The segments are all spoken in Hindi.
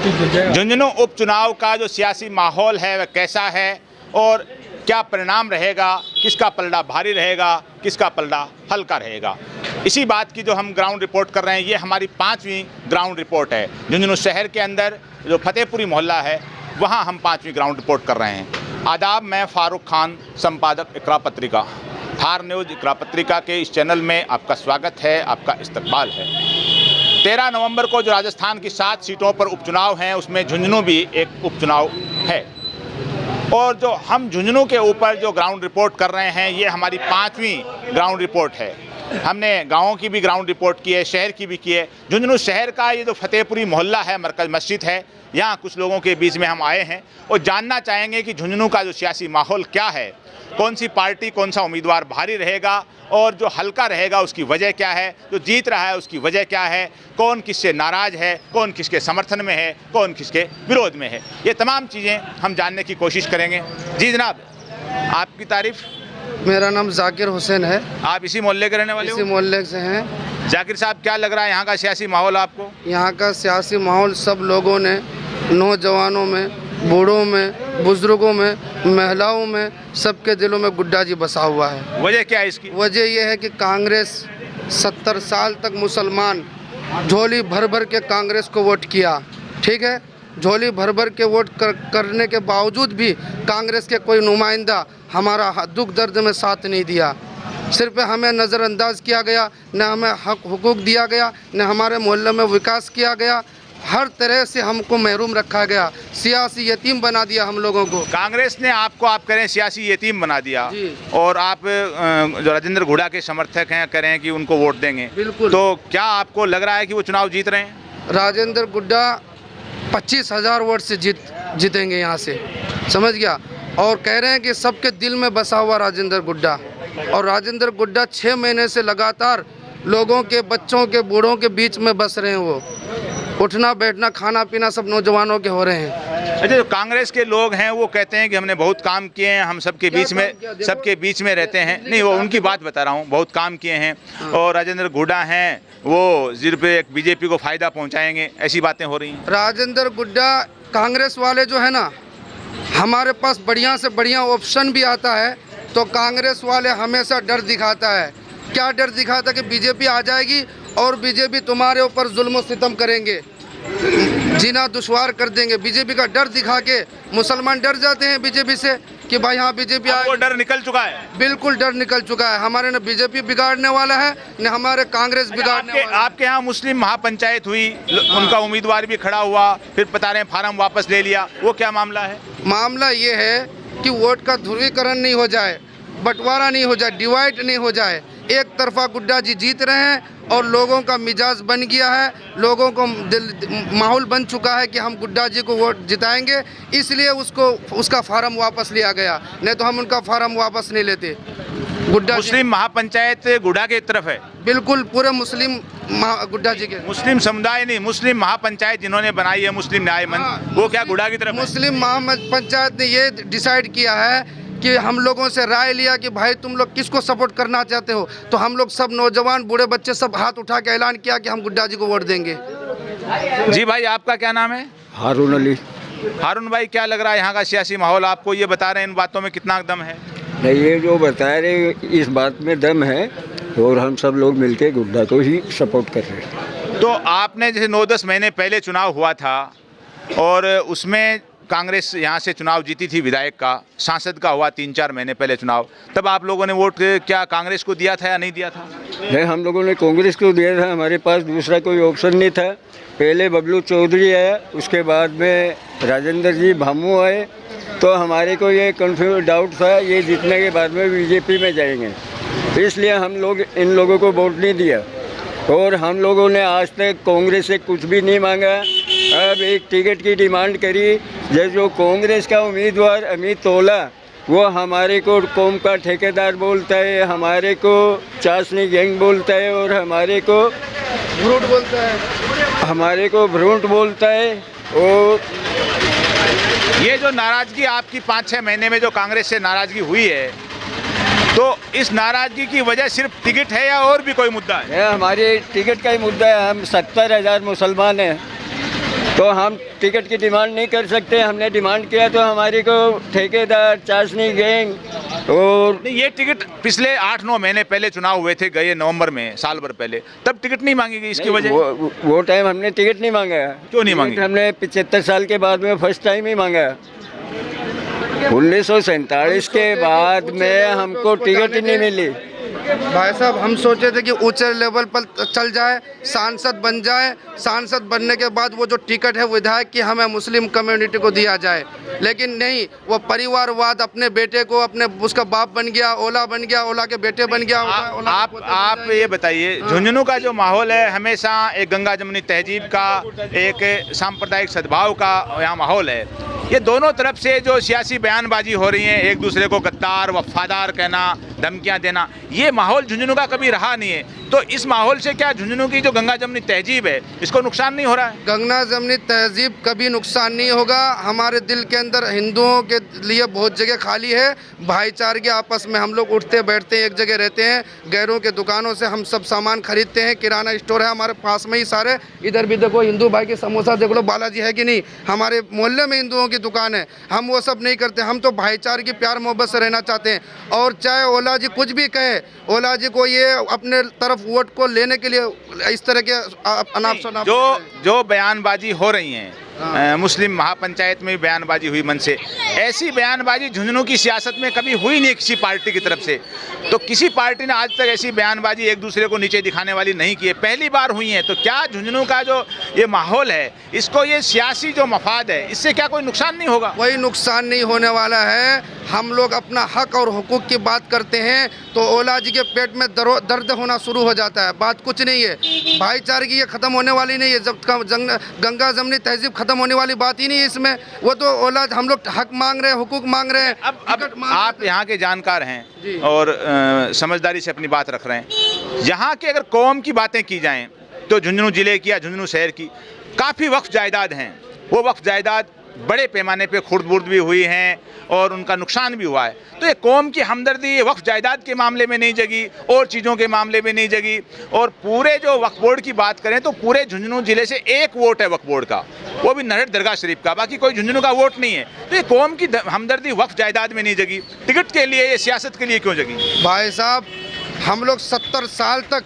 झुंझुनू उपचुनाव का जो सियासी माहौल है वह कैसा है और क्या परिणाम रहेगा, किसका पलड़ा भारी रहेगा, किसका पलड़ा हल्का रहेगा, इसी बात की जो हम ग्राउंड रिपोर्ट कर रहे हैं। ये हमारी 5वीं ग्राउंड रिपोर्ट है। झुंझुनू शहर के अंदर जो फतेहपुरी मोहल्ला है वहाँ हम 5वीं ग्राउंड रिपोर्ट कर रहे हैं। आदाब, मैं फारूक खान, संपादक इकरा पत्रिका, थार न्यूज़ इकरा पत्रिका के इस चैनल में आपका स्वागत है, आपका इस्तकबाल है। 13 नवंबर को जो राजस्थान की 7 सीटों पर उपचुनाव हैं उसमें झुंझुनू भी एक उपचुनाव है और जो हम झुंझुनू के ऊपर जो ग्राउंड रिपोर्ट कर रहे हैं ये हमारी 5वीं ग्राउंड रिपोर्ट है। हमने गाँवों की भी ग्राउंड रिपोर्ट की है, शहर की भी की है। झुंझुनू शहर का ये जो फतेहपुरी मोहल्ला है, मरकज़ मस्जिद है, यहाँ कुछ लोगों के बीच में हम आए हैं और जानना चाहेंगे कि झुंझुनू का जो सियासी माहौल क्या है, कौन सी पार्टी, कौन सा उम्मीदवार भारी रहेगा और जो हल्का रहेगा उसकी वजह क्या है, जो जीत रहा है उसकी वजह क्या है, कौन किससे नाराज़ है, कौन किसके समर्थन में है, कौन किसके विरोध में है, ये तमाम चीज़ें हम जानने की कोशिश करेंगे। जी जनाब, आपकी तारीफ़। मेरा नाम जाकिर हुसैन है। आप इसी मोहल्ले के रहने वाले हो? इसी मोहल्ले से हैं। जाकिर साहब, क्या लग रहा है यहाँ का सियासी माहौल आपको? यहाँ का सियासी माहौल सब लोगों ने, नौजवानों में, बूढ़ों में, बुजुर्गों में, महिलाओं में, सबके दिलों में गुड्डा जी बसा हुआ है। वजह क्या है इसकी? वजह यह है कि कांग्रेस 70 साल तक मुसलमान झोली भर भर के कांग्रेस को वोट किया, ठीक है। झोली भर भर के वोट करने के बावजूद भी कांग्रेस के कोई नुमाइंदा हमारा दुख दर्द में साथ नहीं दिया। सिर्फ हमें नज़रअंदाज किया गया, न हमें हक हुकूक दिया गया, न हमारे मोहल्ले में विकास किया गया। हर तरह से हमको महरूम रखा गया, सियासी यतीम बना दिया हम लोगों को। कांग्रेस ने आपको, आप करें, सियासी यतीम बना दिया और आप जो राजेंद्र गुड़ा के समर्थक हैं कह रहे हैं कि उनको वोट देंगे। बिल्कुल। तो क्या आपको लग रहा है कि वो चुनाव जीत रहे हैं? राजेंद्र गुड्डा 25,000 वोट से जीतेंगे यहाँ से, समझ गया। और कह रहे हैं कि सबके दिल में बसा हुआ राजेंद्र गुड्डा, और राजेंद्र गुड्डा 6 महीने से लगातार लोगों के, बच्चों के, बूढ़ों के बीच में बस रहे हैं। वो उठना बैठना खाना पीना सब नौजवानों के हो रहे हैं। अच्छा, जो कांग्रेस के लोग हैं वो कहते हैं कि हमने बहुत काम किए हैं, हम सबके बीच में रहते हैं। नहीं, वो उनकी बात बता रहा हूँ, बहुत काम किए हैं और राजेंद्र गुड्डा हैं वो सिर्फ एक बीजेपी को फ़ायदा पहुँचाएंगे, ऐसी बातें हो रही हैं। राजेंद्र गुड्डा, कांग्रेस वाले जो है ना, हमारे पास बढ़िया से बढ़िया ऑप्शन भी आता है तो कांग्रेस वाले हमेशा डर दिखाता है। क्या डर दिखाता है कि बीजेपी आ जाएगी और बीजेपी तुम्हारे ऊपर जुल्म सितम करेंगे, जीना दुश्वार कर देंगे। बीजेपी का डर दिखा के मुसलमान डर जाते हैं बीजेपी से कि भाई हाँ बीजेपी आ, वो डर निकल चुका है। बिल्कुल डर निकल चुका है। हमारे न बीजेपी बिगाड़ने वाला है न हमारे कांग्रेस बिगाड़ने वाला है। आपके यहाँ मुस्लिम महापंचायत हुई, उनका उम्मीदवार भी खड़ा हुआ, फिर बता रहे हैं फार्म वापस ले लिया, वो क्या मामला है? मामला ये है कि वोट का ध्रुवीकरण नहीं हो जाए, बंटवारा नहीं हो जाए, डिवाइड नहीं हो जाए। एक तरफा गुड्डा जी जीत रहे हैं और लोगों का मिजाज बन गया है, लोगों को माहौल बन चुका है कि हम गुड्डा जी को वोट जिताएंगे, इसलिए उसका फार्म वापस लिया गया। नहीं तो हम उनका फार्म वापस नहीं लेते। गुड्डा मुस्लिम महापंचायत गुड्डा की तरफ है? बिल्कुल, पूरे मुस्लिम गुड्डा जी के, मुस्लिम समुदाय नहीं, मुस्लिम महापंचायत जिन्होंने बनाई है, मुस्लिम न्याय मंच, वो क्या गुड्डा की तरफ? मुस्लिम महापंचायत ने ये डिसाइड किया है कि हम लोगों से राय लिया कि भाई तुम लोग किसको सपोर्ट करना चाहते हो, तो हम लोग सब नौजवान, बूढ़े, बच्चे सब हाथ उठा के ऐलान किया कि हम गुड्डा जी को वोट देंगे। जी भाई, आपका क्या नाम है? हारून अली। हारून भाई, क्या लग रहा है यहाँ का सियासी माहौल आपको? ये बता रहे हैं, इन बातों में कितना दम है? नहीं, ये जो बता रहे इस बात में दम है और हम सब लोग मिलके गुड्डा को ही सपोर्ट कर रहे हैं। तो आपने जैसे 9-10 महीने पहले चुनाव हुआ था और उसमें कांग्रेस यहाँ से चुनाव जीती थी, विधायक का, सांसद का हुआ 3-4 महीने पहले चुनाव, तब आप लोगों ने वोट क्या कांग्रेस को दिया था या नहीं दिया था? नहीं, हम लोगों ने कांग्रेस को दिया था, हमारे पास दूसरा कोई ऑप्शन नहीं था। पहले बबलू चौधरी आया, उसके बाद में राजेंद्र जी भामू आए, तो हमारे को ये कन्फ्यूज डाउट था ये जीतने के बाद में बीजेपी में जाएंगे, इसलिए हम लोग इन लोगों को वोट नहीं दिया। और हम लोगों ने आज तक कांग्रेस से कुछ भी नहीं मांगा। अब एक टिकट की डिमांड करी, जो कांग्रेस का उम्मीदवार अमित तोला, वो हमारे को कौम का ठेकेदार बोलता है, हमारे को चाशनी गैंग बोलता है और हमारे को भ्रूट बोलता है। और ये जो नाराज़गी आपकी 5-6 महीने में जो कांग्रेस से नाराज़गी हुई है, तो इस नाराज़गी की वजह सिर्फ टिकट है या और भी कोई मुद्दा है? हमारे टिकट का ही मुद्दा है। हम 70,000 मुसलमान हैं तो हम टिकट की डिमांड नहीं कर सकते। हमने डिमांड किया तो हमारी को ठेकेदार, चाशनी गैंग और नहीं, ये टिकट पिछले 8-9 महीने पहले चुनाव हुए थे, गए नवंबर में, साल भर पहले, तब टिकट नहीं मांगी गई। इसकी वजह वो टाइम हमने टिकट नहीं मांगा। क्यों नहीं मांगी? हमने 75 साल के बाद में फर्स्ट टाइम ही मांगा। 1947 के बाद में हमको टिकट ही नहीं मिली। भाई साहब, हम सोचे थे कि ऊंचे लेवल पर चल जाए, सांसद बन जाए, सांसद बनने के बाद वो जो टिकट है विधायक की हमें मुस्लिम कम्युनिटी को दिया जाए, लेकिन नहीं, वो परिवारवाद अपने बेटे को, अपने उसका बाप बन गया, ओला बन गया, ओला के बेटे बन गया। आप ये बताइए, झुंझुनू का जो माहौल है हमेशा एक गंगा जमुनी तहजीब का, एक सांप्रदायिक सद्भाव का यहाँ माहौल है। ये दोनों तरफ से जो सियासी बयानबाजी हो रही है, एक दूसरे को गद्दार, वफादार कहना, धमकियां देना, ये माहौल झुंझुनू का कभी रहा नहीं है। तो इस माहौल से क्या झुंझुनू की जो गंगा जमुनी तहजीब है इसको नुकसान नहीं हो रहा है? गंगा जमुनी तहजीब कभी नुकसान नहीं होगा। हमारे दिल के अंदर हिंदुओं के लिए बहुत जगह खाली है। भाईचारे आपस में हम लोग उठते बैठते हैं, एक जगह रहते हैं। गैरों के दुकानों से हम सब सामान खरीदते हैं। किराना स्टोर है हमारे पास में ही सारे। इधर भी देखो, हिंदू भाई के समोसा देख लो, बालाजी है कि नहीं, हमारे मोहल्ले में हिंदुओं की दुकान है। हम वो सब नहीं करते। हम तो भाईचारे की प्यार मोहब्बत से रहना चाहते हैं। और चाहे ओला जी कुछ भी कहे, ओला जी को ये अपने तरफ वोट को लेने के लिए इस तरह के अनाप शनाप जो बयानबाजी हो रही है, मुस्लिम महापंचायत में भी बयानबाजी हुई मन से, ऐसी बयानबाजी झुंझुनू की सियासत में कभी हुई नहीं किसी पार्टी की तरफ से। तो किसी पार्टी ने आज तक ऐसी बयानबाजी एक दूसरे को नीचे दिखाने वाली नहीं की है, पहली बार हुई है। तो क्या झुंझुनू का जो ये माहौल है, इसको ये सियासी जो मफाद है, इससे क्या कोई नुकसान नहीं होगा? कोई नुकसान नहीं होने वाला है। हम लोग अपना हक और हुकूक की बात करते हैं तो ओला जी के पेट में दर्द होना शुरू हो जाता है। बात कुछ नहीं है, भाईचारे की ये ख़त्म होने वाली नहीं है। जब गंगा जमुनी तहजीब ख़त्म होने वाली बात ही नहीं है इसमें। वो तो ओला, हम लोग हक मांग रहे हैं, हुकूक मांग रहे हैं। अब आप यहाँ के जानकार हैं और समझदारी से अपनी बात रख रहे हैं। यहाँ के अगर कौम की बातें की जाएँ तो झुंझुनू ज़िले की या झुंझुनू शहर की काफ़ी वक्फ जायदाद हैं। वो वक्फ जायदाद बड़े पैमाने पे खुर्द-बुर्द भी हुई हैं और उनका नुकसान भी हुआ है। तो ये कौम की हमदर्दी वक्फ जायदाद के मामले में नहीं जगी और चीज़ों के मामले में नहीं जगी। और पूरे जो वक्फ बोर्ड की बात करें तो पूरे झुंझुनू ज़िले से एक वोट है वक्फ बोर्ड का, वो भी नरहट दरगाह शरीफ का, बाकी कोई झुंझुनू का वोट नहीं है। तो ये कौम की हमदर्दी वक्फ जायदाद में नहीं जगी, टिकट के लिए, ये सियासत के लिए क्यों जगी? भाई साहब, हम लोग 70 साल तक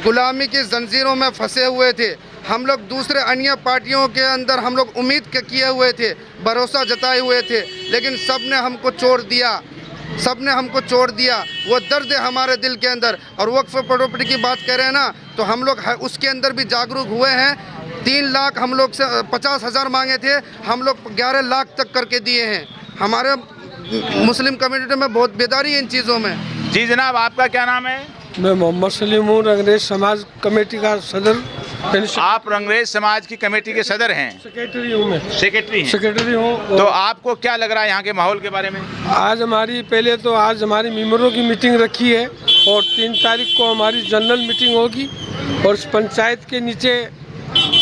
गुलामी की जंजीरों में फंसे हुए थे। हम लोग दूसरे अन्य पार्टियों के अंदर हम लोग उम्मीद किए हुए थे, भरोसा जताए हुए थे, लेकिन सब ने हमको छोड़ दिया, सब ने हमको छोड़ दिया। वो दर्द है हमारे दिल के अंदर। और वक्फ प्रॉपर्टी की बात कह रहे हैं ना, तो हम लोग उसके अंदर भी जागरूक हुए हैं। 3 लाख हम लोग से 50,000 मांगे थे, हम लोग 11 लाख तक करके दिए हैं। हमारे मुस्लिम कम्युनिटी में बहुत बेदारी है इन चीज़ों में। जी जनाब, आपका क्या नाम है? मैं मोहम्मद सलीम हूँ, रंगरेज समाज कमेटी का सदर। आप रंगरेज समाज की कमेटी के सदर हैं? सेक्रेटरी हूँ मैं। सेक्रेटरी हूँ। तो आपको क्या लग रहा है यहाँ के माहौल के बारे में? आज हमारी मेंबरों की मीटिंग रखी है और 3 तारीख को हमारी जनरल मीटिंग होगी। और इस पंचायत के नीचे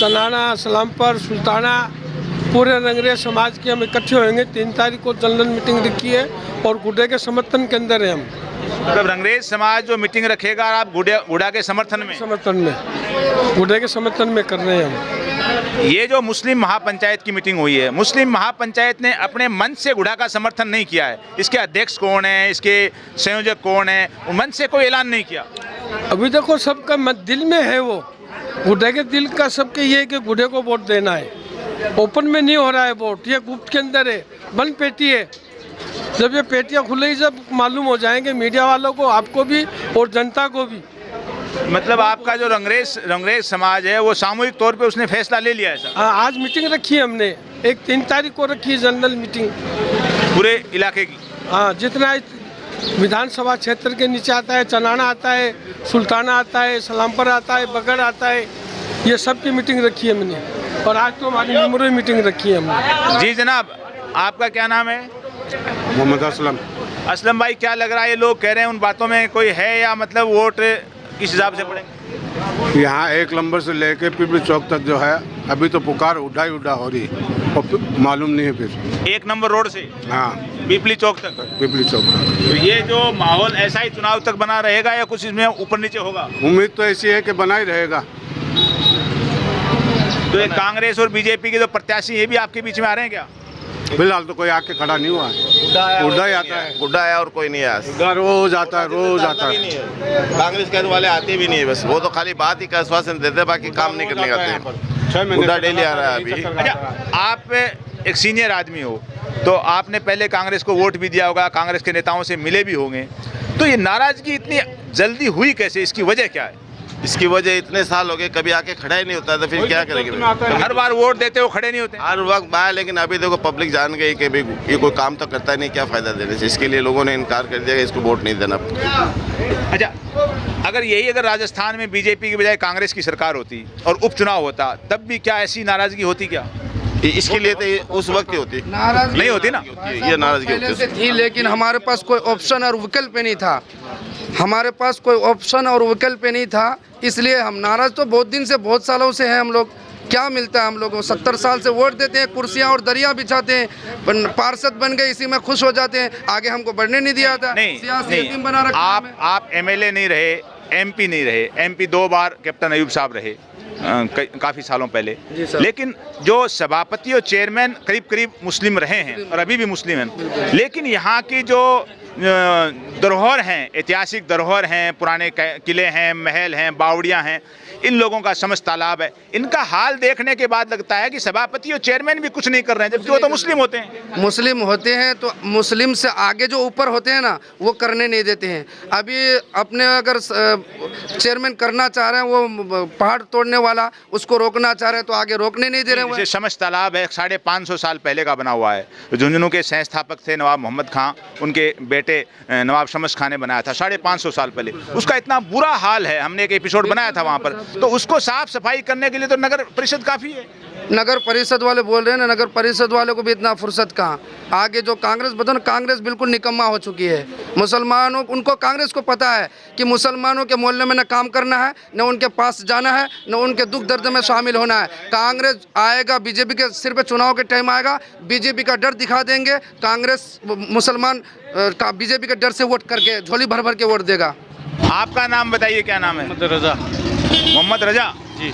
चनाना, सलामपुर, सुल्ताना, पूरे रंगरेज समाज के हम इकट्ठे होंगे। 3 तारीख को जनरल मीटिंग रखी है और गुड्डे के समर्थन के अंदर है हम। मतलब रंगरेज समाज जो मीटिंग रखेगा, आप गुड्डा के समर्थन में गुड्डे के समर्थन में कर रहे हैं हम। ये जो मुस्लिम महापंचायत की मीटिंग हुई है, मुस्लिम महापंचायत ने अपने मन से गुड्डा का समर्थन नहीं किया है। इसके अध्यक्ष कौन है, इसके संयोजक कौन है, मन से कोई ऐलान नहीं किया। अभी देखो, सबका दिल में है, वो गुड्डे के दिल का सबके ये है कि गुड्डे को वोट देना है। ओपन में नहीं हो रहा है वोट, ये गुप्त के अंदर है, बंद पेटी है। जब ये पेटियाँ खुलेगी, जब मालूम हो जाएंगे मीडिया वालों को, आपको भी और जनता को भी। मतलब आपका जो रंगरेज समाज है वो सामूहिक तौर पे उसने फैसला ले लिया है सर? हाँ, आज मीटिंग रखी है हमने, 3 तारीख को रखी है जनरल मीटिंग पूरे इलाके की। हाँ, जितना विधानसभा क्षेत्र के नीचे आता है, चनाना आता है, सुल्ताना आता है, सलामपुर आता है, बगड़ आता है, ये सब की मीटिंग रखी है हमने। और आज तो हमारी मेंबरों की मीटिंग रखी है हमने। जी जनाब, आपका क्या नाम है? मोहम्मद असलम। असलम भाई, क्या लग रहा है, ये लोग कह रहे हैं उन बातों में कोई है, या मतलब वोट किस हिसाब से पड़ेंगे? यहाँ 1 नंबर से लेके पिपली चौक तक जो है, अभी तो पुकार उड़ा हो रही है और मालूम नहीं है फिर 1 नंबर रोड से हाँ पिपली चौक तक। तो ये जो माहौल ऐसा ही चुनाव तक बना रहेगा या कुछ इसमें ऊपर नीचे होगा? उम्मीद तो ऐसी है कि बना ही रहेगा। तो ये कांग्रेस और बीजेपी के जो प्रत्याशी ये भी आपके बीच में आ रहे हैं क्या? फिलहाल तो कोई आके खड़ा नहीं हुआ है, गुड्डा ही आता है। गुड्डा है और कोई नहीं आया। गुड्डा रोज आता है, रोज आता है। कांग्रेस के वाले आते भी नहीं है, बस वो तो खाली बात ही का आश्वासन देते, बाकी काम नहीं करने का आते। गुड्डा डेली आ रहा है अभी। अच्छा, आप एक सीनियर आदमी हो तो आपने पहले कांग्रेस को वोट भी दिया होगा, कांग्रेस के नेताओं से मिले भी होंगे, तो ये नाराजगी इतनी जल्दी हुई कैसे, इसकी वजह क्या है? इसकी वजह इतने साल हो गए, कभी आके खड़ा ही नहीं होता, तो फिर क्या करेंगे? हर बार वोट देते हो, खड़े नहीं होते? हर वक्त बाहर, लेकिन अभी देखो पब्लिक जान गई कि भाई ये कोई काम तो करता ही नहीं, क्या फायदा देने से। इसके लिए लोगों ने इनकार कर दिया कि इसको वोट नहीं देना। अच्छा, अगर राजस्थान में बीजेपी के बजाय कांग्रेस की सरकार होती और उपचुनाव होता, तब भी क्या ऐसी नाराजगी होती क्या? इसके लिए तो उस वक्त ही होती, नाराजगी नहीं होती ना? ये नाराजगी पहले से होती थी, लेकिन हमारे पास कोई ऑप्शन और विकल्प नहीं था। हमारे पास कोई ऑप्शन और विकल्प नहीं था, इसलिए हम नाराज तो बहुत दिन से, बहुत सालों से हैं हम लोग। क्या मिलता है हम लोगों को? 70 साल से वोट देते हैं, कुर्सियां और दरिया बिछाते हैं, पार्षद बन गए, इसी में खुश हो जाते हैं, आगे हमको बढ़ने नहीं दिया था। सियासी टीम बना रखा है। आप एमएलए नहीं रहे, एमपी नहीं रहे, एमपी 2 बार कैप्टन अयूब साहब रहे काफ़ी सालों पहले, लेकिन जो सभापति और चेयरमैन करीब करीब मुस्लिम रहे हैं और अभी भी मुस्लिम हैं, लेकिन यहाँ की जो धरोहर हैं, ऐतिहासिक धरोहर हैं, पुराने किले हैं, महल हैं, बावड़ियाँ हैं, इन लोगों का समझ तालाब है, इनका हाल देखने के बाद लगता है कि सभापति और चेयरमैन भी कुछ नहीं कर रहे हैं, जबकि वो तो मुस्लिम होते हैं। मुस्लिम होते हैं तो मुस्लिम से आगे जो ऊपर होते हैं ना, वो करने नहीं देते हैं। अभी अपने अगर चेयरमैन करना चाह रहे हैं, वो पहाड़ तोड़ने वाला उसको रोकना चाह रहे हैं, तो आगे रोकने नहीं दे रहे हैं। जैसे समझ तालाब है, 550 साल पहले का बना हुआ है, झुंझुनू के संस्थापक थे नवाब मोहम्मद खां, उनके बेटे नवाब शमस खां ने बनाया था 550 साल पहले। उसका इतना बुरा हाल है, हमने एक एपिसोड बनाया था वहाँ पर, तो उसको साफ सफाई करने के लिए तो नगर परिषद काफ़ी है। नगर परिषद वाले बोल रहे हैं ना, नगर परिषद वाले को भी इतना फुर्सत कहाँ। आगे जो कांग्रेस बताओ ना, कांग्रेस बिल्कुल निकम्मा हो चुकी है। मुसलमानों उनको, कांग्रेस को पता है कि मुसलमानों के मोहल्ले में न काम करना है, न उनके पास जाना है, न उनके दुख दर्द में शामिल होना है। कांग्रेस आएगा, बीजेपी के सिर पे चुनाव के टाइम आएगा, बीजेपी का डर दिखा देंगे, कांग्रेस मुसलमान बीजेपी के डर से वोट करके झोली भर भर के वोट देगा। आपका नाम बताइए, क्या नाम है? मोहम्मद रजा जी।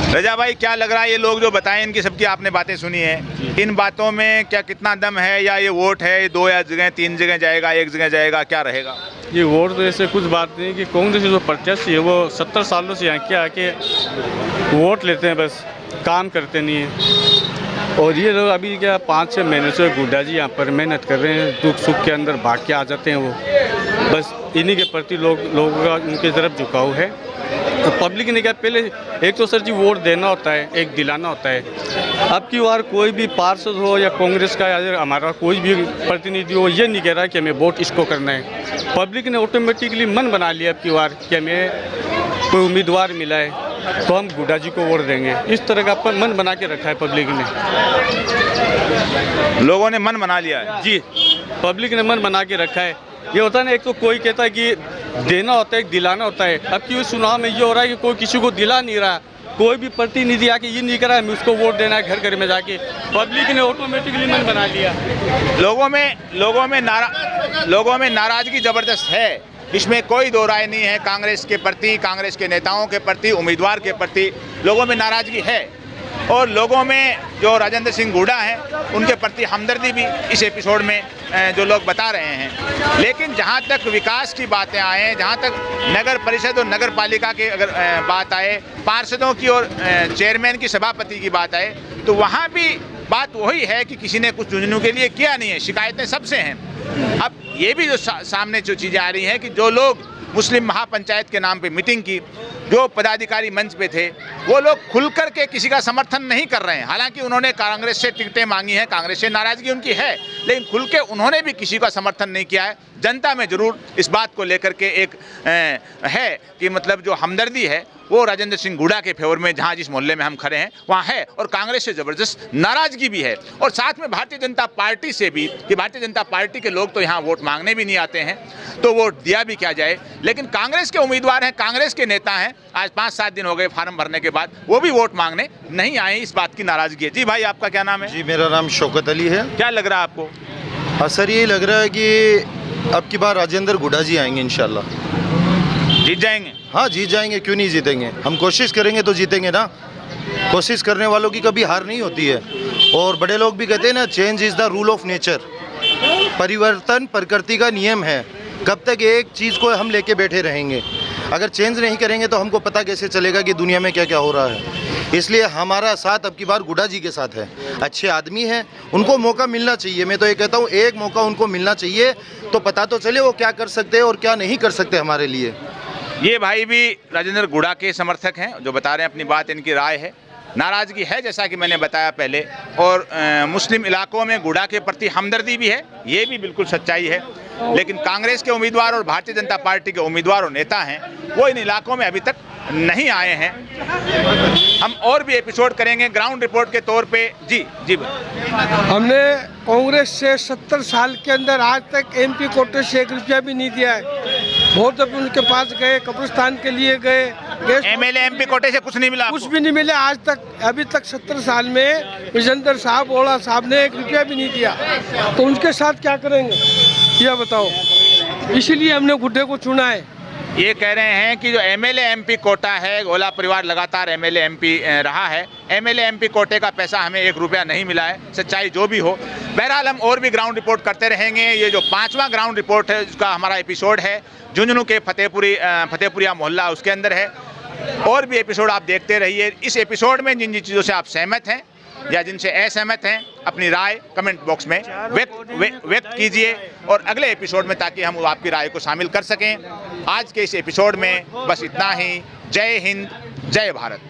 रजा भाई, क्या लग रहा है ये लोग जो बताएं, इनकी सबकी आपने बातें सुनी है, इन बातों में क्या कितना दम है, या ये वोट है 2 या जगह 3 जगह जाएगा, 1 जगह जाएगा, क्या रहेगा? ये वोट तो ऐसे कुछ बात नहीं कि कांग्रेस के जो प्रत्याशी है वो 70 सालों से यहाँ के आके वोट लेते हैं, बस काम करते नहीं हैं। और ये लोग अभी क्या 5-6 महीने से गुड्डा जी यहाँ पर मेहनत कर रहे हैं, दुख सुख के अंदर भाग के आ जाते हैं वो, बस इन्हीं के प्रति लोगों का उनकी तरफ झुकाव है। तो पब्लिक ने क्या, पहले एक तो सर जी वोट देना होता है, एक दिलाना होता है। अब की बार कोई भी पार्षद हो या कांग्रेस का या हमारा कोई भी प्रतिनिधि हो, ये नहीं कह रहा कि हमें वोट इसको करना है। पब्लिक ने ऑटोमेटिकली मन बना लिया अब की बार कि हमें कोई उम्मीदवार मिला है तो हम गुड्डा जी को वोट देंगे, इस तरह का मन बना के रखा है पब्लिक ने। लोगों ने मन बना लिया है जी, पब्लिक ने मन बना के रखा है। ये होता है ना, एक तो कोई कहता है कि देना होता है, एक दिलाना होता है। अब की चुनाव में ये हो रहा है कि कोई किसी को दिला नहीं रहा, कोई भी प्रतिनिधि आके ये नहीं कर रहा है उसको वोट देना है घर घर में जाके, पब्लिक ने ऑटोमेटिकली मन बना लिया। लोगों में नाराजगी जबरदस्त है, इसमें कोई दो राय नहीं है। कांग्रेस के प्रति, कांग्रेस के नेताओं के प्रति, उम्मीदवार के प्रति लोगों में नाराजगी है, और लोगों में जो राजेंद्र सिंह गुड्डा हैं उनके प्रति हमदर्दी भी इस एपिसोड में जो लोग बता रहे हैं। लेकिन जहाँ तक विकास की बातें आए, जहाँ तक नगर परिषद और नगर पालिका की अगर बात आए, पार्षदों की और चेयरमैन की, सभापति की बात आए, तो वहाँ भी बात वही है कि किसी ने कुछ झुंझुनू के लिए किया नहीं है, शिकायतें सबसे हैं। अब ये भी जो सामने जो चीज़ें आ रही हैं कि जो लोग मुस्लिम महापंचायत के नाम पे मीटिंग की, जो पदाधिकारी मंच पे थे, वो लोग खुल कर के किसी का समर्थन नहीं कर रहे हैं। हालांकि उन्होंने कांग्रेस से टिकटें मांगी हैं, कांग्रेस से नाराजगी उनकी है, लेकिन खुल के उन्होंने भी किसी का समर्थन नहीं किया है। जनता में ज़रूर इस बात को लेकर के एक है कि मतलब जो हमदर्दी है वो राजेंद्र सिंह गुड्डा के फेवर में, जहाँ जिस मोहल्ले में हम खड़े हैं वहाँ है, और कांग्रेस से ज़बरदस्त नाराज़गी भी है, और साथ में भारतीय जनता पार्टी से भी कि भारतीय जनता पार्टी के लोग तो यहाँ वोट मांगने भी नहीं आते हैं, तो वोट दिया भी क्या जाए। लेकिन कांग्रेस के उम्मीदवार हैं, कांग्रेस के नेता हैं, आज 5-7 दिन हो गए फार्म भरने के बाद, वो भी वोट मांगने नहीं आए, इस बात की नाराज़गी है। जी भाई, आपका क्या नाम है? जी, मेरा नाम शौकत अली है। क्या लग रहा है आपको? असर ये लग रहा है कि अब की बार राजेंद्र गुड्डा जी आएंगे इंशाल्लाह। जीत जाएंगे? हाँ, जीत जाएंगे, क्यों नहीं जीतेंगे, हम कोशिश करेंगे तो जीतेंगे ना। कोशिश करने वालों की कभी हार नहीं होती है। और बड़े लोग भी कहते हैं ना, change is the rule of nature, परिवर्तन प्रकृति का नियम है। कब तक एक चीज़ को हम लेके बैठे रहेंगे? अगर चेंज नहीं करेंगे तो हमको पता कैसे चलेगा कि दुनिया में क्या क्या हो रहा है। इसलिए हमारा साथ अब की बार गुड्डा जी के साथ है। अच्छे आदमी हैं, उनको मौका मिलना चाहिए। मैं तो ये कहता हूँ, एक मौका उनको मिलना चाहिए तो पता तो चले वो क्या कर सकते हैं और क्या नहीं कर सकते हमारे लिए। ये भाई भी राजेंद्र गुड़ा के समर्थक हैं जो बता रहे हैं अपनी बात, इनकी राय है। नाराज़गी है जैसा कि मैंने बताया पहले, और मुस्लिम इलाकों में गुड़ा के प्रति हमदर्दी भी है, ये भी बिल्कुल सच्चाई है। लेकिन कांग्रेस के उम्मीदवार और भारतीय जनता पार्टी के उम्मीदवार और नेता हैं, वो इन इलाकों में अभी तक नहीं आए हैं। हम और भी एपिसोड करेंगे ग्राउंड रिपोर्ट के तौर पे। जी हमने कांग्रेस से 70 साल के अंदर आज तक एमपी कोटे से 1 रुपया भी नहीं दिया है। बहुत अब उनके पास गए, कब्रिस्तान के लिए गए, एमएलए एमपी कोटे से कुछ नहीं मिला, कुछ भी नहीं मिला आज तक। अभी तक 70 साल में विजेंद्र साहब, ओला साहब ने 1 रुपया भी नहीं दिया, तो उनके साथ क्या करेंगे यह बताओ। इसीलिए हमने गुड्डे को चुना है। ये कह रहे हैं कि जो एमएलए एमपी कोटा है, गोला परिवार लगातार एमएलए एमपी रहा है, एमएलए एमपी कोटे का पैसा हमें 1 रुपया नहीं मिला है। सच्चाई जो भी हो, बहरहाल हम और भी ग्राउंड रिपोर्ट करते रहेंगे। ये जो 5वां ग्राउंड रिपोर्ट है, जिसका हमारा एपिसोड है झुंझुनू के फतेहपुरिया मोहल्ला, उसके अंदर है। और भी एपिसोड आप देखते रहिए। इस एपिसोड में जिन जिन चीज़ों से आप सहमत हैं या जिनसे असहमत हैं, अपनी राय कमेंट बॉक्स में व्यक्त कीजिए, और अगले एपिसोड में ताकि हम आपकी राय को शामिल कर सकें। आज के इस एपिसोड में बस इतना ही। जय हिंद, जय भारत।